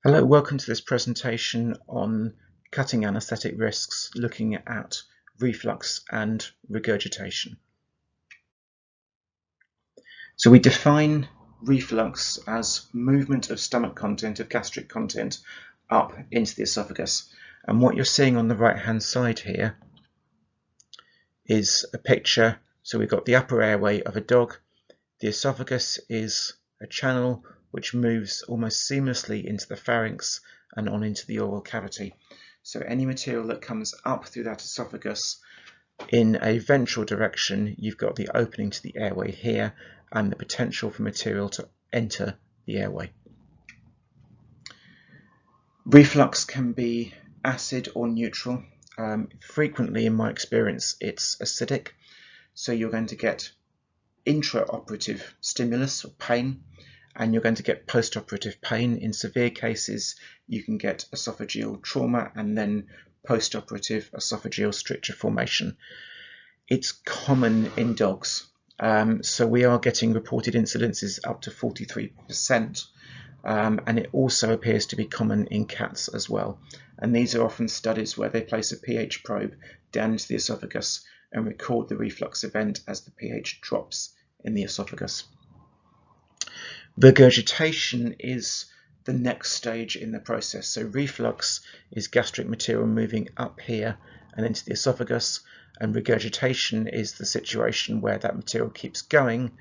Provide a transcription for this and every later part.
Hello, welcome to this presentation on cutting anaesthetic risks, looking at reflux and regurgitation. So we define reflux as movement of stomach content, of gastric content, up into the esophagus. And what you're seeing on the right-hand side here is a picture. So we've got the upper airway of a dog. The esophagus is a channel which moves almost seamlessly into the pharynx and on into the oral cavity. So any material that comes up through that esophagus in a ventral direction, you've got the opening to the airway here and the potential for material to enter the airway. Reflux can be acid or neutral. Frequently, in my experience, it's acidic. So you're going to get intraoperative stimulus or pain, and you're going to get post-operative pain. In severe cases, you can get oesophageal trauma and then post-operative oesophageal stricture formation. It's common in dogs, so we are getting reported incidences up to 43%, and it also appears to be common in cats as well. And these are often studies where they place a pH probe down into the esophagus and record the reflux event as the pH drops in the esophagus. Regurgitation is the next stage in the process. So reflux is gastric material moving up here and into the esophagus, and regurgitation is the situation where that material keeps going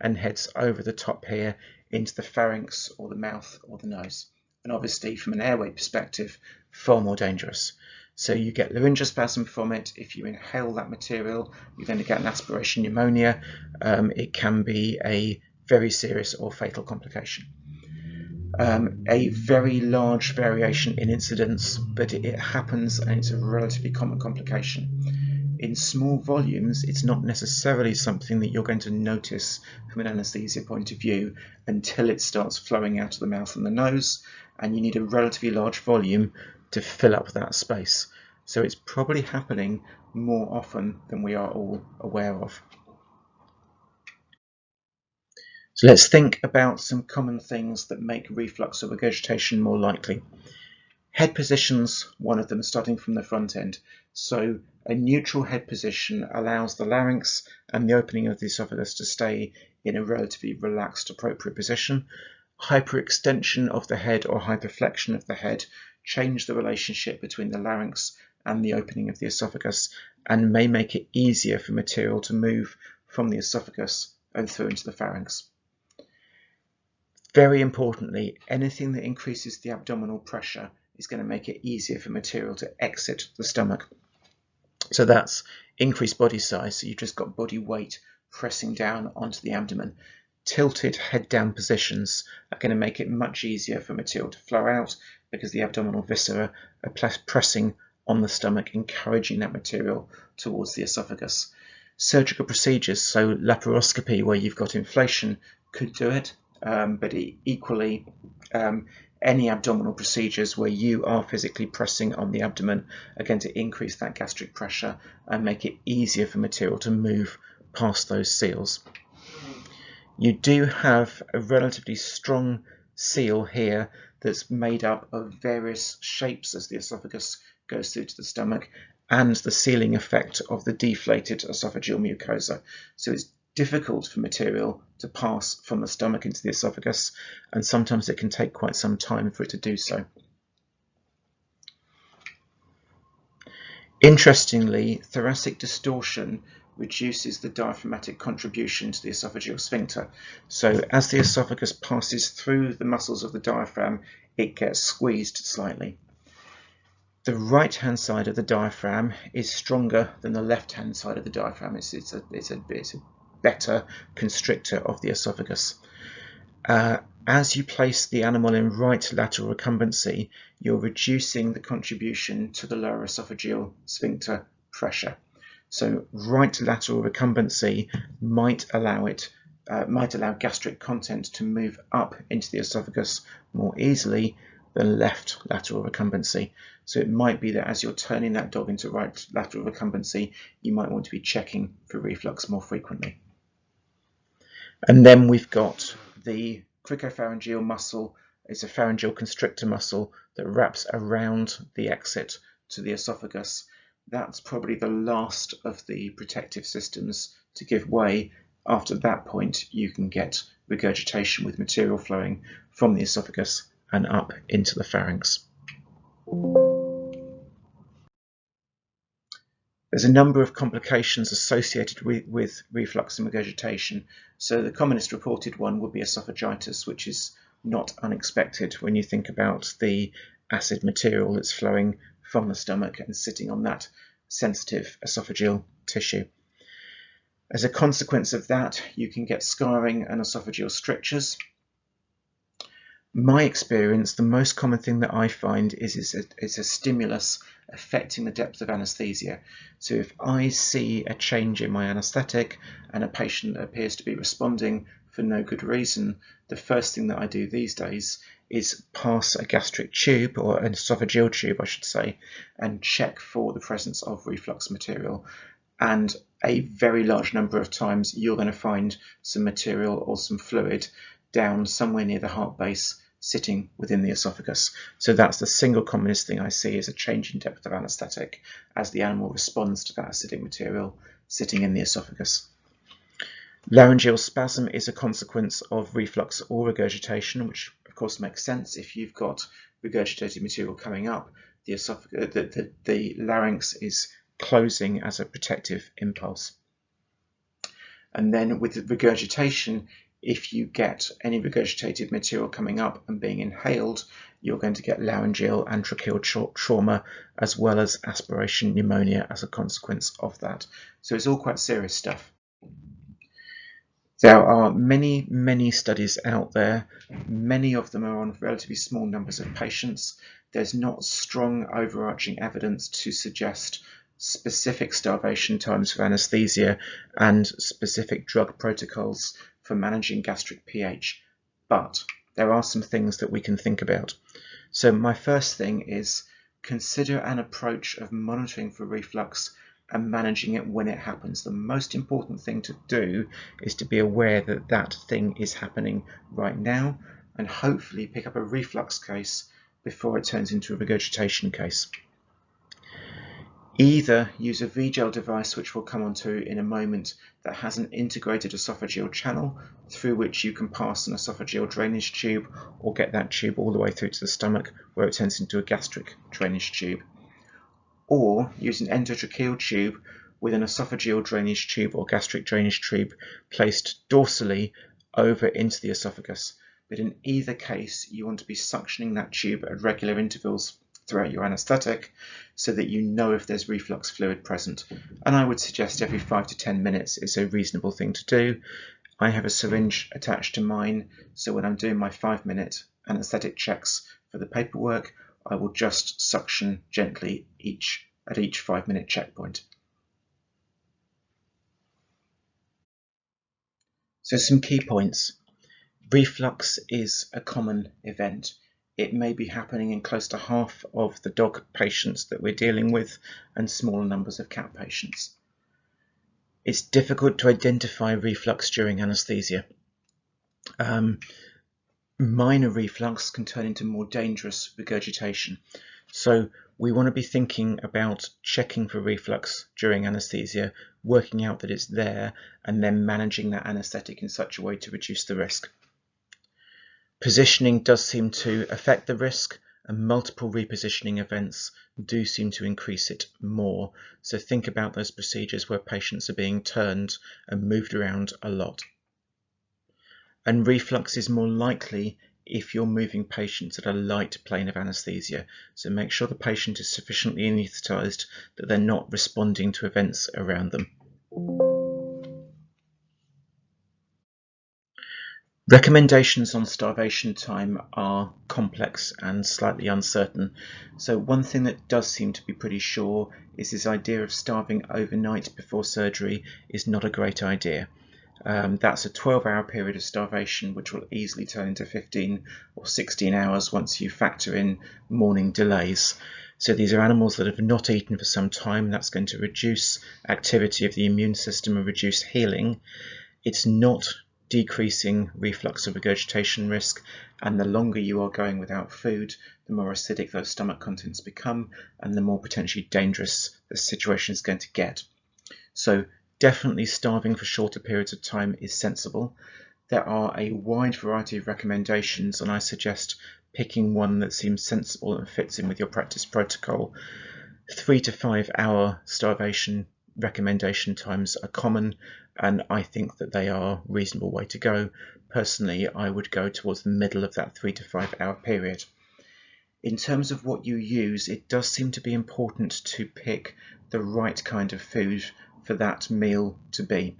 and heads over the top here into the pharynx or the mouth or the nose. And obviously from an airway perspective, far more dangerous. So you get laryngospasm from it. If you inhale that material, you're going to get an aspiration pneumonia. It can be a very serious or fatal complication. A very large variation in incidence, but it happens and it's a relatively common complication. In small volumes, it's not necessarily something that you're going to notice from an anaesthesia point of view until it starts flowing out of the mouth and the nose, and you need a relatively large volume to fill up that space. So it's probably happening more often than we are all aware of. So let's think about some common things that make reflux or regurgitation more likely. Head position's one of them, starting from the front end. So a neutral head position allows the larynx and the opening of the esophagus to stay in a relatively relaxed, appropriate position. Hyperextension of the head or hyperflexion of the head change the relationship between the larynx and the opening of the esophagus and may make it easier for material to move from the esophagus and through into the pharynx. Very importantly, anything that increases the abdominal pressure is going to make it easier for material to exit the stomach. So that's increased body size, so you've just got body weight pressing down onto the abdomen. Tilted head down positions are going to make it much easier for material to flow out because the abdominal viscera are pressing on the stomach, encouraging that material towards the esophagus. Surgical procedures, so laparoscopy where you've got inflation, could do it. But equally, any abdominal procedures where you are physically pressing on the abdomen are going to increase that gastric pressure and make it easier for material to move past those seals. You do have a relatively strong seal here that's made up of various shapes as the esophagus goes through to the stomach, and the sealing effect of the deflated esophageal mucosa. So it's difficult for material to pass from the stomach into the esophagus, and sometimes it can take quite some time for it to do so. Interestingly, thoracic distortion reduces the diaphragmatic contribution to the esophageal sphincter. So as the esophagus passes through the muscles of the diaphragm, it gets squeezed slightly. The right-hand side of the diaphragm is stronger than the left-hand side of the diaphragm. It's a better constrictor of the esophagus. As you place the animal in right lateral recumbency, you're reducing the contribution to the lower esophageal sphincter pressure. So right lateral recumbency might allow gastric content to move up into the esophagus more easily than left lateral recumbency. So it might be that as you're turning that dog into right lateral recumbency, you might want to be checking for reflux more frequently. And then we've got the cricopharyngeal muscle is a pharyngeal constrictor muscle that wraps around the exit to the esophagus. That's probably the last of the protective systems to give way. After that point, you can get regurgitation with material flowing from the esophagus and up into the pharynx. There's a number of complications associated with reflux and regurgitation. So the commonest reported one would be oesophagitis, which is not unexpected when you think about the acid material that's flowing from the stomach and sitting on that sensitive esophageal tissue. As a consequence of that, you can get scarring and esophageal strictures. My experience, the most common thing that I find is a stimulus affecting the depth of anaesthesia. So if I see a change in my anaesthetic and a patient appears to be responding for no good reason, the first thing that I do these days is pass a gastric tube, or an esophageal tube I should say, and check for the presence of reflux material. And a very large number of times you're going to find some material or some fluid down somewhere near the heart base sitting within the esophagus. So that's the single commonest thing I see, is a change in depth of anaesthetic as the animal responds to that acidic material sitting in the esophagus. Laryngeal spasm is a consequence of reflux or regurgitation, which of course makes sense. If you've got regurgitated material coming up, the larynx is closing as a protective impulse. And then with the regurgitation, if you get any regurgitated material coming up and being inhaled, you're going to get laryngeal and tracheal trauma, as well as aspiration pneumonia as a consequence of that. So it's all quite serious stuff. There are many studies out there. Many of them are on relatively small numbers of patients. There's not strong overarching evidence to suggest specific starvation times for anaesthesia and specific drug protocols for managing gastric pH, but there are some things that we can think about. So my first thing is consider an approach of monitoring for reflux and managing it when it happens. The most important thing to do is to be aware that that thing is happening right now, and hopefully pick up a reflux case before it turns into a regurgitation case. Either use a V-gel device, which we'll come on to in a moment, that has an integrated esophageal channel through which you can pass an esophageal drainage tube, or get that tube all the way through to the stomach where it turns into a gastric drainage tube. Or use an endotracheal tube with an esophageal drainage tube or gastric drainage tube placed dorsally over into the esophagus. But in either case, you want to be suctioning that tube at regular intervals throughout your anaesthetic so that you know if there's reflux fluid present. And I would suggest every 5 to 10 minutes is a reasonable thing to do. I have a syringe attached to mine, so when I'm doing my 5-minute anaesthetic checks for the paperwork, I will just suction gently at each 5-minute checkpoint. So some key points. Reflux is a common event. It may be happening in close to half of the dog patients that we're dealing with, and smaller numbers of cat patients. It's difficult to identify reflux during anaesthesia. Minor reflux can turn into more dangerous regurgitation. So we want to be thinking about checking for reflux during anaesthesia, working out that it's there, and then managing that anaesthetic in such a way to reduce the risk. Positioning does seem to affect the risk, and multiple repositioning events do seem to increase it more. So think about those procedures where patients are being turned and moved around a lot. And reflux is more likely if you're moving patients at a light plane of anaesthesia. So make sure the patient is sufficiently anaesthetised that they're not responding to events around them. Recommendations on starvation time are complex and slightly uncertain. So one thing that does seem to be pretty sure is this idea of starving overnight before surgery is not a great idea. That's a 12-hour period of starvation, which will easily turn into 15 or 16 hours once you factor in morning delays. So these are animals that have not eaten for some time. That's going to reduce activity of the immune system and reduce healing. It's not decreasing reflux or regurgitation risk, and the longer you are going without food, the more acidic those stomach contents become and the more potentially dangerous the situation is going to get. So definitely starving for shorter periods of time is sensible. There are a wide variety of recommendations, and I suggest picking one that seems sensible and fits in with your practice protocol. 3 to 5 hour starvation recommendation times are common, and I think that they are a reasonable way to go. Personally, I would go towards the middle of that 3 to 5 hour period. In terms of what you use, it does seem to be important to pick the right kind of food for that meal to be.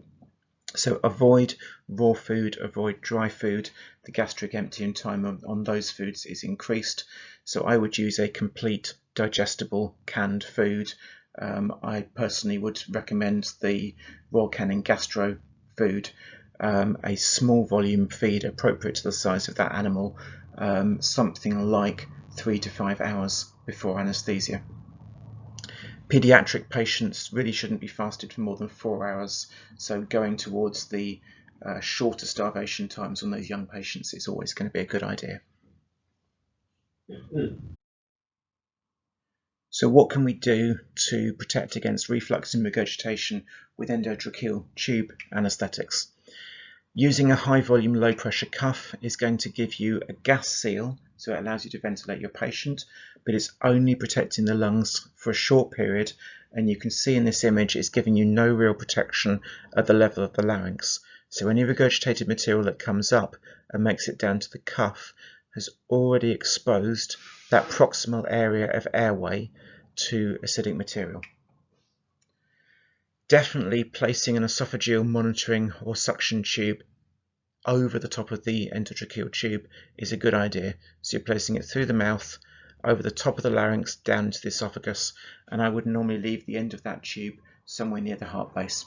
So avoid raw food, avoid dry food. The gastric emptying time on those foods is increased. So I would use a complete digestible canned food. I personally would recommend the raw canning gastro food, a small volume feed appropriate to the size of that animal, something like 3 to 5 hours before anaesthesia. Pediatric patients really shouldn't be fasted for more than 4 hours, so going towards the shorter starvation times on those young patients is always going to be a good idea. So what can we do to protect against reflux and regurgitation with endotracheal tube anaesthetics? Using a high volume low pressure cuff is going to give you a gas seal, so it allows you to ventilate your patient, but it's only protecting the lungs for a short period, and you can see in this image it's giving you no real protection at the level of the larynx. So any regurgitated material that comes up and makes it down to the cuff has already exposed that proximal area of airway to acidic material. Definitely placing an esophageal monitoring or suction tube over the top of the endotracheal tube is a good idea. So you're placing it through the mouth, over the top of the larynx, down into the esophagus, and I would normally leave the end of that tube somewhere near the heart base.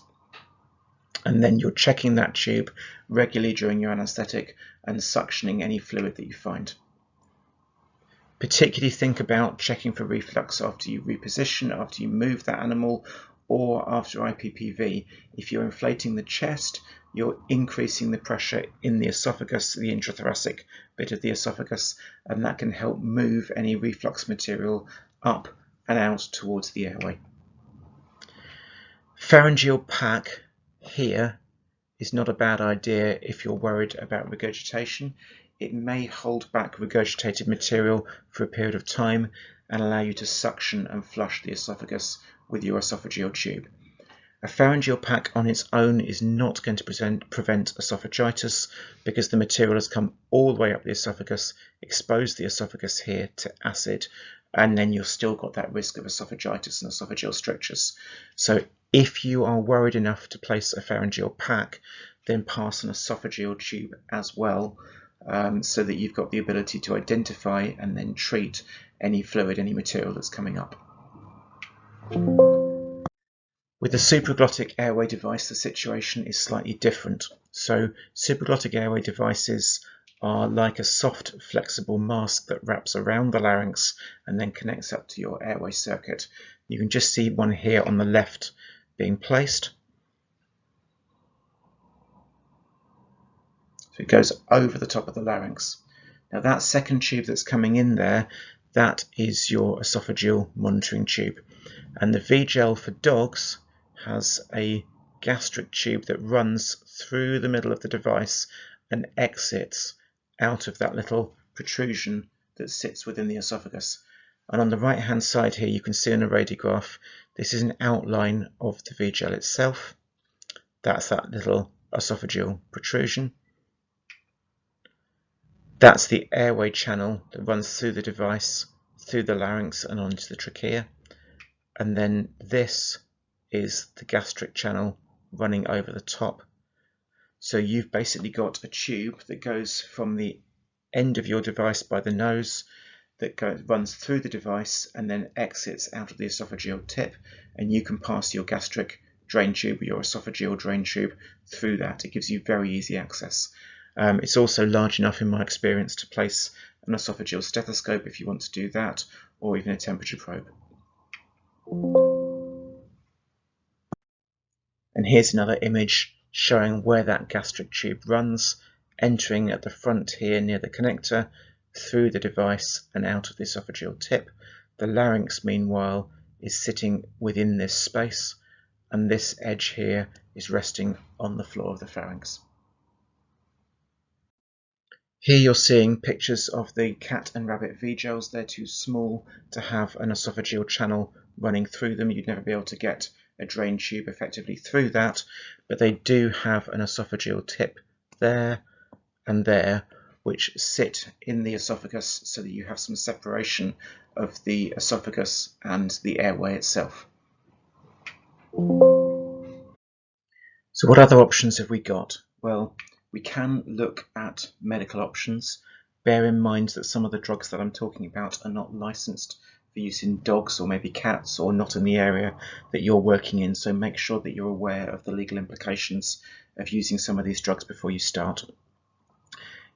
And then you're checking that tube regularly during your anaesthetic and suctioning any fluid that you find. Particularly think about checking for reflux after you reposition, after you move that animal, or after IPPV. If you're inflating the chest, you're increasing the pressure in the esophagus, the intrathoracic bit of the esophagus, and that can help move any reflux material up and out towards the airway. Pharyngeal pack here is not a bad idea if you're worried about regurgitation. It may hold back regurgitated material for a period of time and allow you to suction and flush the esophagus with your esophageal tube. A pharyngeal pack on its own is not going to prevent oesophagitis because the material has come all the way up the esophagus, exposed the esophagus here to acid, and then you've still got that risk of esophagitis and esophageal strictures. So if you are worried enough to place a pharyngeal pack, then pass an esophageal tube as well, so that you've got the ability to identify and then treat any fluid, any material that's coming up. With the supraglottic airway device, the situation is slightly different. So supraglottic airway devices are like a soft, flexible mask that wraps around the larynx and then connects up to your airway circuit. You can just see one here on the left being placed. So it goes over the top of the larynx. Now that second tube that's coming in there, that is your esophageal monitoring tube. And the V-gel for dogs has a gastric tube that runs through the middle of the device and exits out of that little protrusion that sits within the esophagus. And on the right hand side here you can see in a radiograph, this is an outline of the V-gel itself. That's that little esophageal protrusion. That's the airway channel that runs through the device, through the larynx and onto the trachea. And then this is the gastric channel running over the top. So you've basically got a tube that goes from the end of your device by the nose, that runs through the device and then exits out of the esophageal tip, and you can pass your gastric drain tube or your esophageal drain tube through that. It gives you very easy access. It's also large enough in my experience to place an esophageal stethoscope if you want to do that, or even a temperature probe. And here's another image showing where that gastric tube runs, entering at the front here near the connector, through the device and out of the esophageal tip. The larynx, meanwhile, is sitting within this space, and this edge here is resting on the floor of the pharynx. Here you're seeing pictures of the cat and rabbit V-gels. They're too small to have an esophageal channel running through them. You'd never be able to get a drain tube effectively through that, but they do have an esophageal tip there and there, which sit in the esophagus so that you have some separation of the esophagus and the airway itself. So what other options have we got? Well, we can look at medical options. Bear in mind that some of the drugs that I'm talking about are not licensed for use in dogs or maybe cats, or not in the area that you're working in, so make sure that you're aware of the legal implications of using some of these drugs before you start.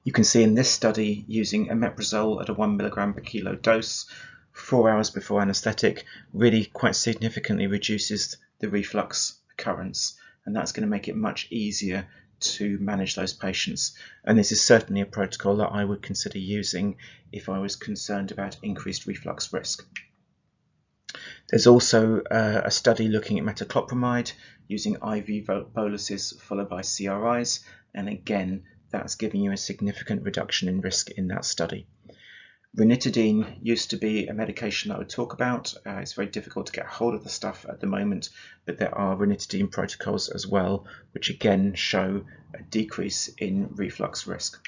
You can see in this study, using omeprazole at a 1 mg per kilo dose 4 hours before anaesthetic really quite significantly reduces the reflux occurrence, and that's going to make it much easier to manage those patients. And this is certainly a protocol that I would consider using if I was concerned about increased reflux risk. There's also a study looking at metoclopramide using IV boluses followed by CRIs, and again that's giving you a significant reduction in risk in that study. Ranitidine used to be a medication that I would talk about. It's very difficult to get hold of the stuff at the moment, but there are ranitidine protocols as well, which again show a decrease in reflux risk.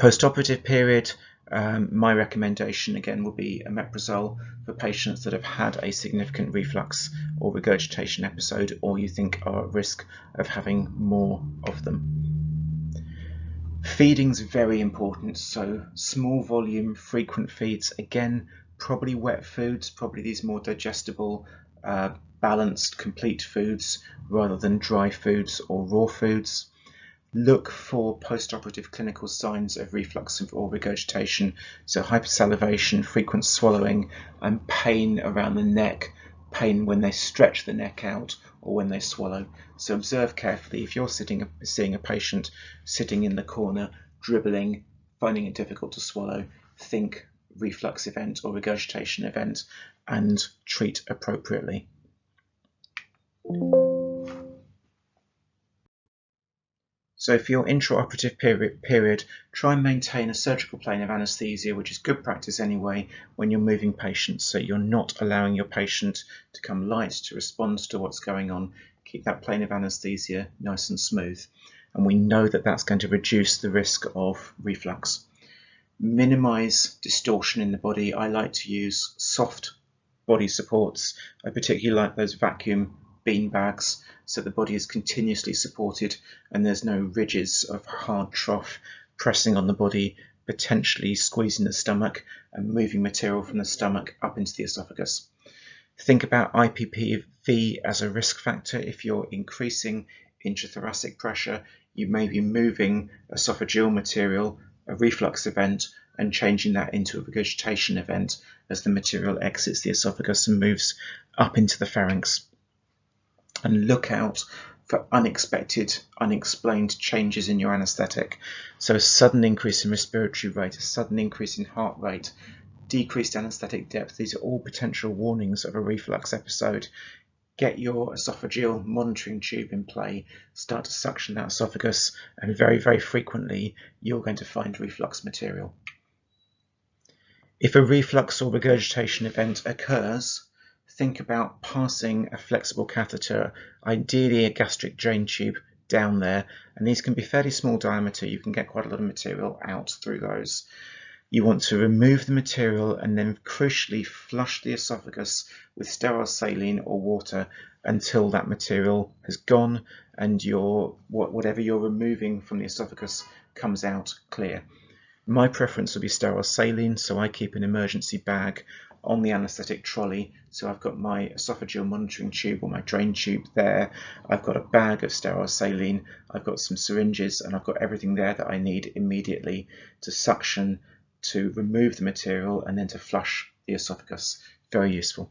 Post-operative period, my recommendation again will be omeprazole for patients that have had a significant reflux or regurgitation episode, or you think are at risk of having more of them. Feeding's very important, so small volume, frequent feeds, again, probably wet foods, probably these more digestible, balanced, complete foods rather than dry foods or raw foods. Look for post-operative clinical signs of reflux or regurgitation, so hypersalivation, frequent swallowing, and pain around the neck, pain when they stretch the neck out or when they swallow. So observe carefully. If you're seeing a patient sitting in the corner, dribbling, finding it difficult to swallow, think reflux event or regurgitation event and treat appropriately. So for your intraoperative period, try and maintain a surgical plane of anaesthesia, which is good practice anyway when you're moving patients, so you're not allowing your patient to come light to respond to what's going on. Keep that plane of anaesthesia nice and smooth, and we know that that's going to reduce the risk of reflux. Minimise distortion in the body. I like to use soft body supports. I particularly like those vacuum bean bags, so the body is continuously supported and there's no ridges of hard trough pressing on the body, potentially squeezing the stomach and moving material from the stomach up into the esophagus. Think about IPPV as a risk factor. If you're increasing intrathoracic pressure, you may be moving esophageal material, a reflux event, and changing that into a regurgitation event as the material exits the esophagus and moves up into the pharynx. And look out for unexpected, unexplained changes in your anaesthetic. So a sudden increase in respiratory rate, a sudden increase in heart rate, decreased anaesthetic depth. These are all potential warnings of a reflux episode. Get your esophageal monitoring tube in play, start to suction that esophagus, and very, very frequently you're going to find reflux material. If a reflux or regurgitation event occurs, think about passing a flexible catheter, ideally a gastric drain tube, down there, and these can be fairly small diameter. You can get quite a lot of material out through those. You want to remove the material and then crucially flush the esophagus with sterile saline or water until that material has gone and whatever you're removing from the esophagus comes out clear. My preference would be sterile saline, so I keep an emergency bag on the anaesthetic trolley. So I've got my esophageal monitoring tube or my drain tube there. I've got a bag of sterile saline. I've got some syringes, and I've got everything there that I need immediately to suction, to remove the material, and then to flush the esophagus. Very useful.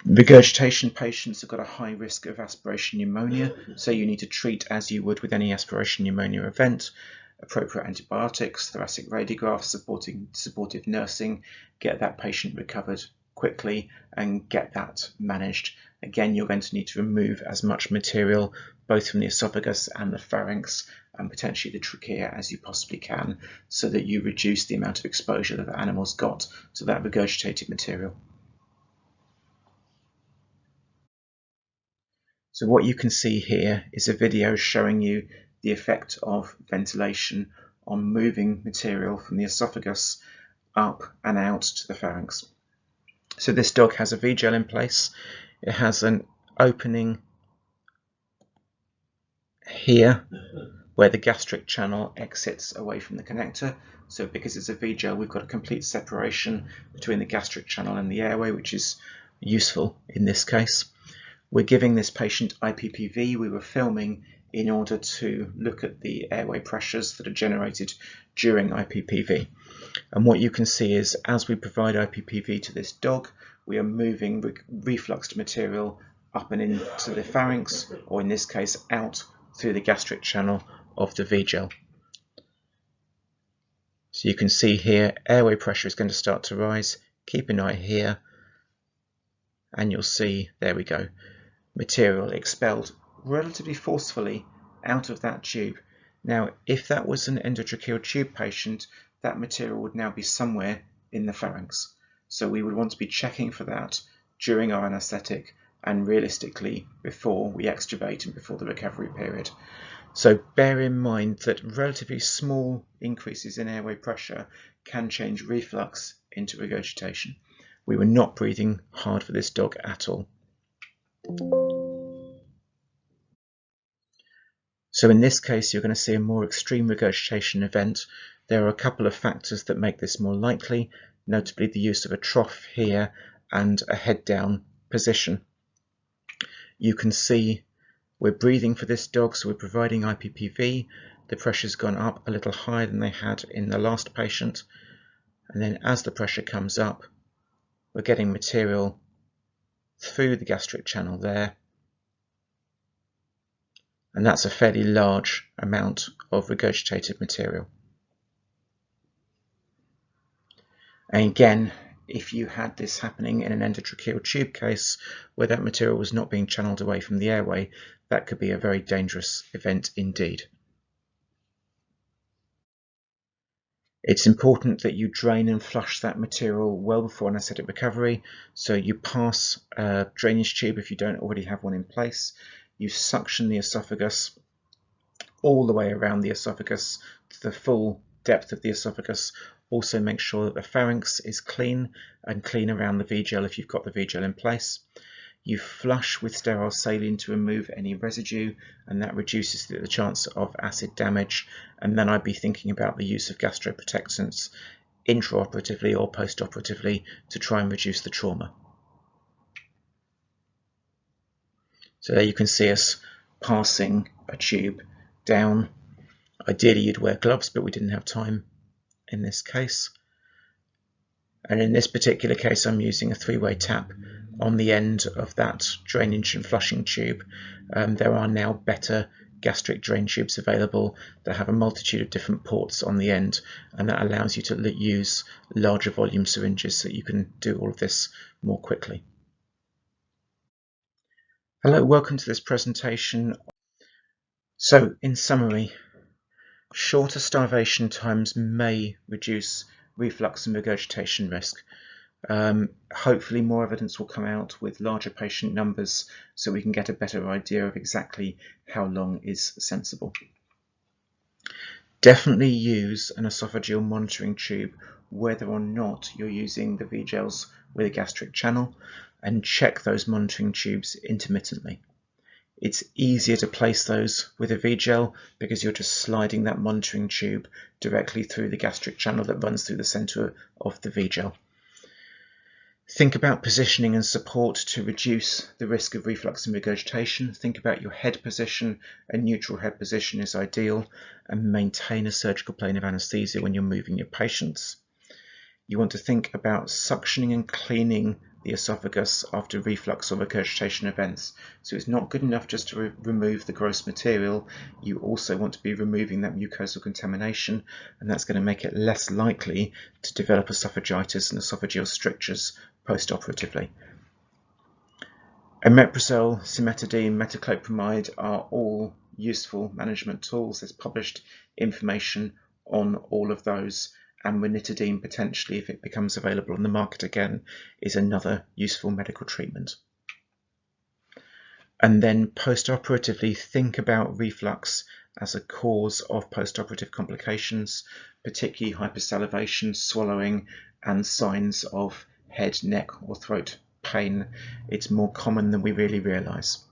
Regurgitation patients have got a high risk of aspiration pneumonia, so you need to treat as you would with any aspiration pneumonia event. Appropriate antibiotics, thoracic radiographs, supportive nursing, get that patient recovered quickly and get that managed. Again, you're going to need to remove as much material both from the esophagus and the pharynx and potentially the trachea as you possibly can, so that you reduce the amount of exposure that the animal's got to that regurgitated material. So what you can see here is a video showing you the effect of ventilation on moving material from the esophagus up and out to the pharynx. So this dog has a V-gel in place. It has an opening here where the gastric channel exits away from the connector. So because it's a V-gel, we've got a complete separation between the gastric channel and the airway, which is useful in this case. We're giving this patient IPPV. We were filming in order to look at the airway pressures that are generated during IPPV. And what you can see is as we provide IPPV to this dog, we are moving refluxed material up and into the pharynx, or in this case out through the gastric channel of the V-gel. So you can see here airway pressure is going to start to rise. Keep an eye here and you'll see, there we go, material expelled relatively forcefully out of that tube. Now, if that was an endotracheal tube patient, that material would now be somewhere in the pharynx. So we would want to be checking for that during our anaesthetic and realistically before we extubate and before the recovery period. So bear in mind that relatively small increases in airway pressure can change reflux into regurgitation. We were not breathing hard for this dog at all. So in this case, you're going to see a more extreme regurgitation event. There are a couple of factors that make this more likely, notably the use of a trough here and a head down position. You can see we're breathing for this dog, so we're providing IPPV. The pressure's gone up a little higher than they had in the last patient. And then as the pressure comes up, we're getting material through the gastric channel there. And that's a fairly large amount of regurgitated material. And again, if you had this happening in an endotracheal tube case where that material was not being channeled away from the airway, that could be a very dangerous event indeed. It's important that you drain and flush that material well before anaesthetic recovery. So you pass a drainage tube if you don't already have one in place. You suction the esophagus all the way around the esophagus to the full depth of the esophagus. Also make sure that the pharynx is clean and clean around the V-gel if you've got the V-gel in place. You flush with sterile saline to remove any residue, and that reduces the chance of acid damage. And then I'd be thinking about the use of gastroprotectants intraoperatively or post-operatively to try and reduce the trauma. So there you can see us passing a tube down. Ideally you'd wear gloves, but we didn't have time in this case. And in this particular case, I'm using a three-way tap on the end of that drainage and flushing tube. There are now better gastric drain tubes available that have a multitude of different ports on the end, and that allows you to use larger volume syringes so that you can do all of this more quickly. Hello, welcome to this presentation. So, in summary, shorter starvation times may reduce reflux and regurgitation risk. Hopefully more evidence will come out with larger patient numbers so we can get a better idea of exactly how long is sensible. Definitely use an esophageal monitoring tube whether or not you're using the V-gels with a gastric channel, and check those monitoring tubes intermittently. It's easier to place those with a V-gel because you're just sliding that monitoring tube directly through the gastric channel that runs through the center of the V-gel. Think about positioning and support to reduce the risk of reflux and regurgitation. Think about your head position. A neutral head position is ideal, and maintain a surgical plane of anaesthesia when you're moving your patients. You want to think about suctioning and cleaning the esophagus after reflux or regurgitation events. So it's not good enough just to remove the gross material. You also want to be removing that mucosal contamination, and that's going to make it less likely to develop esophagitis and esophageal strictures post-operatively. Omeprazole, cimetidine, metoclopramide are all useful management tools. There's published information on all of those, and ranitidine, potentially, if it becomes available on the market again, is another useful medical treatment. And then post-operatively, think about reflux as a cause of post-operative complications, particularly hypersalivation, swallowing, and signs of head, neck, or throat pain. It's more common than we really realise.